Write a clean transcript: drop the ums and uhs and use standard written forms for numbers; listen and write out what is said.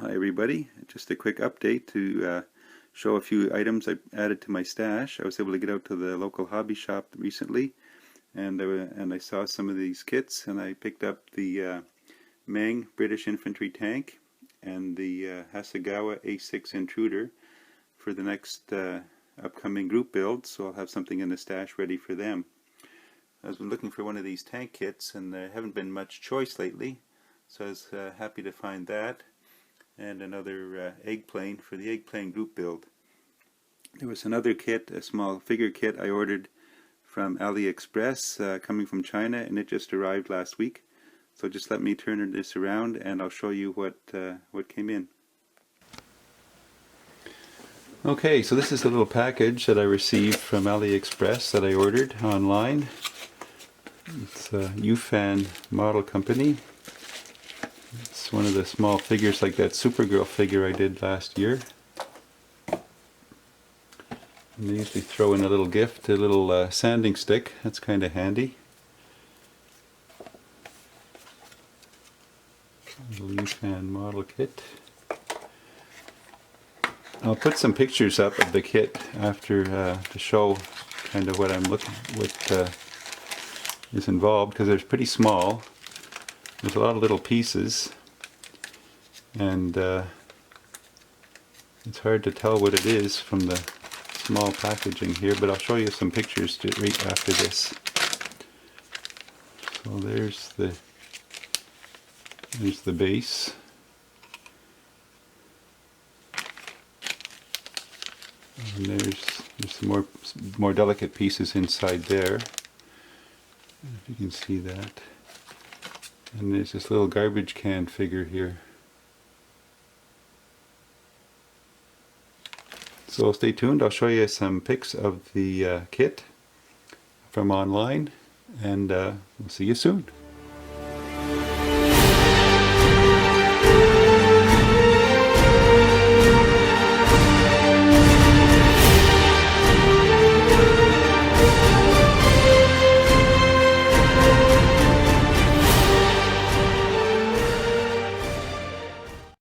Hi everybody, just a quick update to show a few items I added to my stash. I was able to get out to the local hobby shop recently and I saw some of these kits, and I picked up the Meng British Infantry tank and the Hasegawa A6 Intruder for the next upcoming group build, so I'll have something in the stash ready for them. I was looking for one of these tank kits and there haven't been much choice lately, so I was happy to find that. And another egg plane for the egg plane group build. There was another kit, a small figure kit I ordered from AliExpress coming from China, and it just arrived last week. So just let me turn this around and I'll show you what came in. Okay, so this is a little package that I received from AliExpress that I ordered online. It's a Yufan model company. It's one of the small figures like that Supergirl figure I did last year. And they usually throw in a little gift, a little sanding stick. That's kind of handy. A little Yufan model kit. I'll put some pictures up of the kit after to show kind of what is involved, because they're pretty small. There's a lot of little pieces, and it's hard to tell what it is from the small packaging here, but I'll show you some pictures right after this. So there's the base. And there's some more delicate pieces inside there, if you can see that. And there's this little garbage can figure here. So stay tuned, I'll show you some pics of the kit from online, and we'll see you soon.